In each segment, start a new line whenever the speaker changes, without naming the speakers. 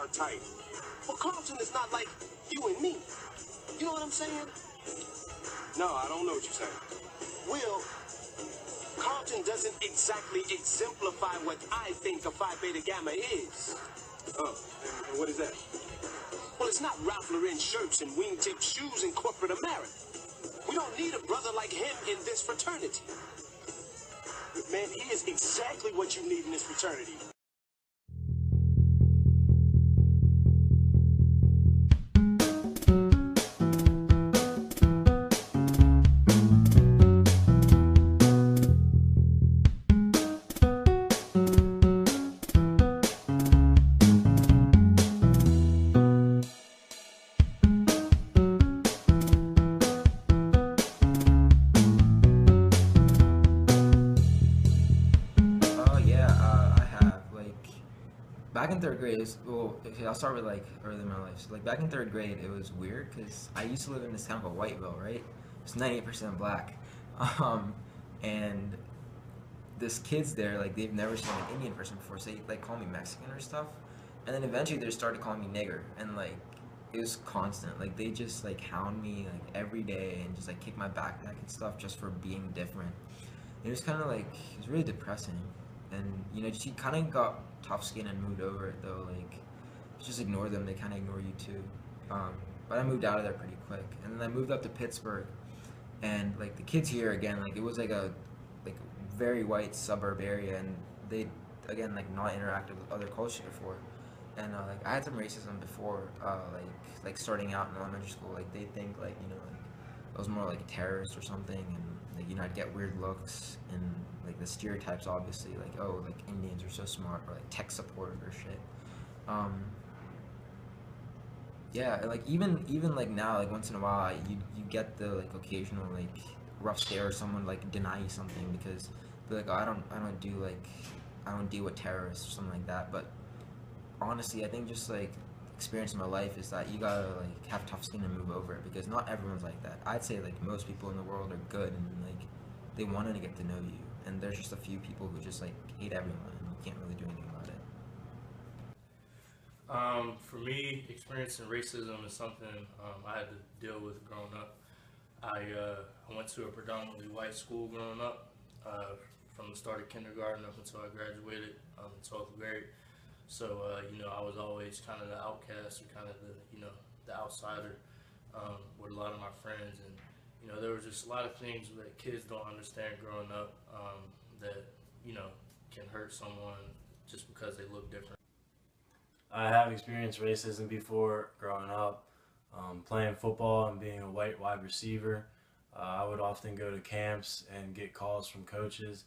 star type. Well, Carlton is not like you and me. You know what I'm saying? No, I don't know what you're saying. Well, Carlton doesn't exactly exemplify what I think a Phi Beta Gamma is. Oh, and what is that? Well, it's not Ralph Lauren shirts and wingtip shoes in corporate America. We don't need a brother like him in this fraternity. Man, he is exactly what you need in this fraternity.
Back in third grade, well, okay, I'll start with like early in my life. So like back in third grade, it was weird because I used to live in this town called Whiteville, right? It's 98% black, and this kids there, like they've never seen an Indian person before, so they like call me Mexican or stuff, and then eventually they started calling me nigger, and like it was constant. Like they just like hound me like every day and just like kick my backpack and stuff just for being different. It was kind of like it was really depressing, and you know, she kind of got tough skin and moved over it though. Like just ignore them; they kind of ignore you too. But I moved out of there pretty quick, and then I moved up to Pittsburgh, and like the kids here again, like it was like a very white suburb area, and they again like not interacted with other cultures before, and like I had some racism before, like starting out in elementary school. Like they think like you know like I was more like a terrorist or something, and like you know I'd get weird looks and like the stereotypes obviously like oh like Indians are so smart or like tech support or shit. Yeah, like even like now like once in a while you get the like occasional like rough stare or someone like deny you something because they're like oh, I don't deal with terrorists or something like that. But honestly, I think just like experience in my life is that you gotta like have tough skin and move over it because not everyone's like that. I'd say like most people in the world are good and like they wanted to get to know you, and there's just a few people who just like hate everyone and you can't really do anything about it.
For me, experiencing racism is something I had to deal with growing up. I went to a predominantly white school growing up, from the start of kindergarten up until I graduated in 12th grade. So, you know, I was always kind of the outcast or kind of the, you know, the outsider with a lot of my friends. And, you know, there was just a lot of things that kids don't understand growing up that, you know, can hurt someone just because they look different.
I have experienced racism before growing up, playing football and being a white wide receiver. I would often go to camps and get calls from coaches,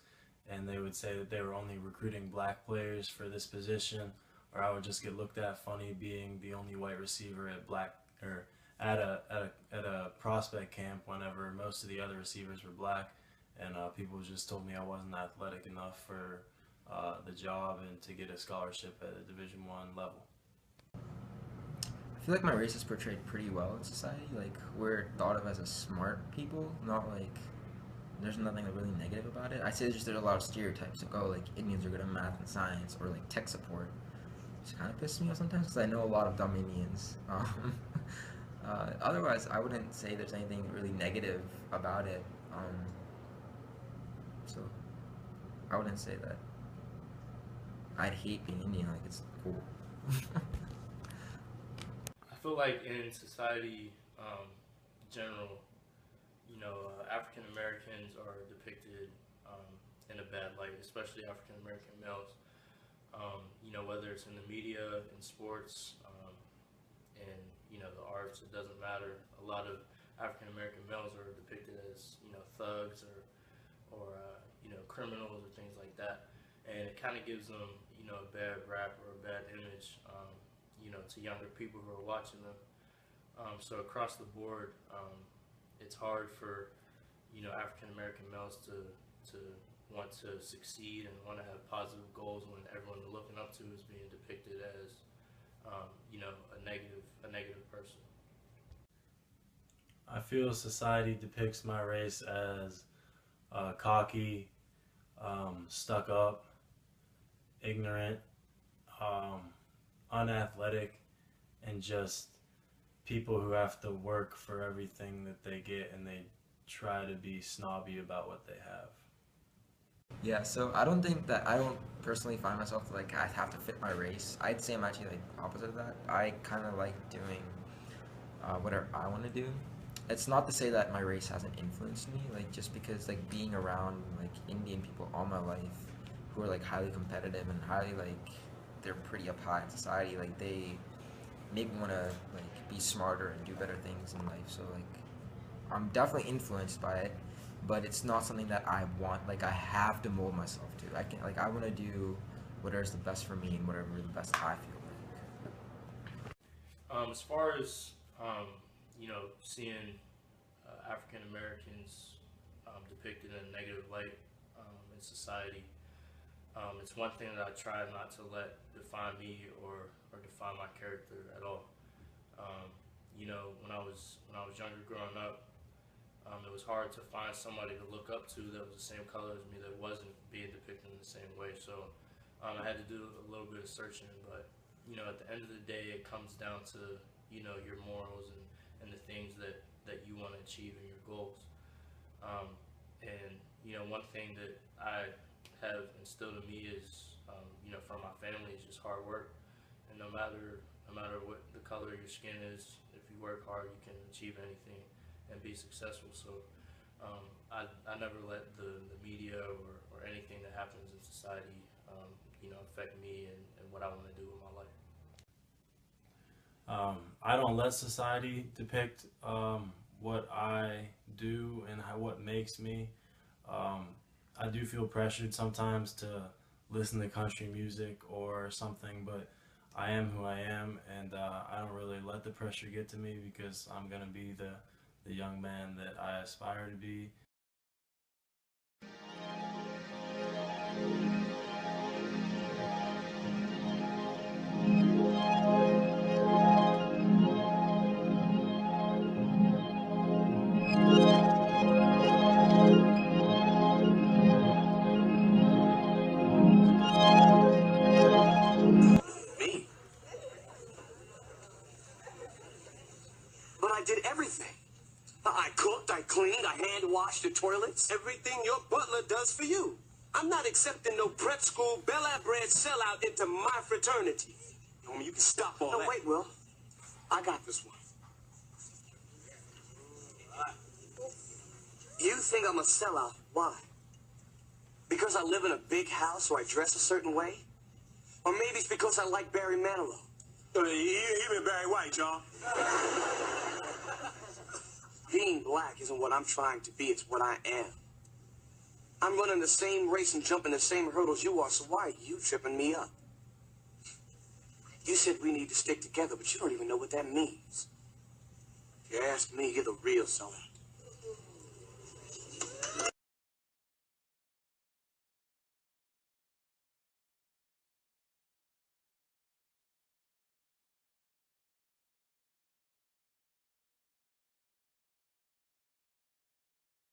and they would say that they were only recruiting black players for this position, or I would just get looked at funny being the only white receiver at black or at a prospect camp whenever most of the other receivers were black, and people just told me I wasn't athletic enough for the job and to get a scholarship at a Division I level.
I feel like my race is portrayed pretty well in society. Like we're thought of as a smart people, not like there's nothing really negative about it. I say just there's a lot of stereotypes. Like oh, like Indians are good at math and science, or like tech support. It's kind of pisses me off sometimes because I know a lot of dumb Indians. Otherwise, I wouldn't say there's anything really negative about it. So I wouldn't say that I'd hate being Indian. Like it's cool.
I feel like in society, general, you know, African Americans are depicted in a bad light, especially African American males. You know, whether it's in the media, in sports, in you know the arts, it doesn't matter. A lot of African American males are depicted as you know thugs or you know criminals or things like that, and it kind of gives them you know a bad rap or a bad image. You know, to younger people who are watching them. So across the board, it's hard for you know African American males to want to succeed and want to have positive goals when everyone they're looking up to is being depicted as you know a negative person.
I feel society depicts my race as cocky, stuck up, ignorant, unathletic and just people who have to work for everything that they get, and they try to be snobby about what they have.
Yeah, so I don't personally find myself like I have to fit my race. I'd say I'm actually like opposite of that. I kind of like doing whatever I want to do. It's not to say that my race hasn't influenced me, like just because like being around like Indian people all my life who are like highly competitive and highly like they're pretty up high in society, like they make me want to like be smarter and do better things in life. So like I'm definitely influenced by it, but it's not something that I want, like I have to mold myself to. I can, like I want to do whatever's the best for me and whatever the best I feel like.
As far as seeing African Americans depicted in a negative light in society, it's one thing that I try not to let define me or define my character at all. When I was younger growing up, it was hard to find somebody to look up to that was the same color as me, that wasn't being depicted in the same way. So I had to do a little bit of searching, but at the end of the day, it comes down to your morals and the things that you want to achieve in your goals. One thing that I have instilled in me is from my family is just hard work, and no matter what the color of your skin is, if you work hard, you can achieve anything and be successful. So I never let the media or anything that happens in society affect me and what I want to do with my life.
I don't let society depict what I do and what makes me. I do feel pressured sometimes to listen to country music or something, but I am who I am, and I don't really let the pressure get to me, because I'm going to be the young man that I aspire to be.
But I did everything. I cooked, I cleaned, I hand-washed the toilets. Everything your butler does for you. I'm not accepting no prep school, Bel-Air bred sellout into my fraternity. Homie, you can stop all that. No, wait, Will. I got this one. You think I'm a sellout. Why? Because I live in a big house or I dress a certain way? Or maybe it's because I like Barry Manilow. He been Barry White, y'all. Being black isn't what I'm trying to be, it's what I am. I'm running the same race and jumping the same hurdles you are, so why are you tripping me up? You said we need to stick together, but you don't even know what that means. If you ask me, you're the real sellout.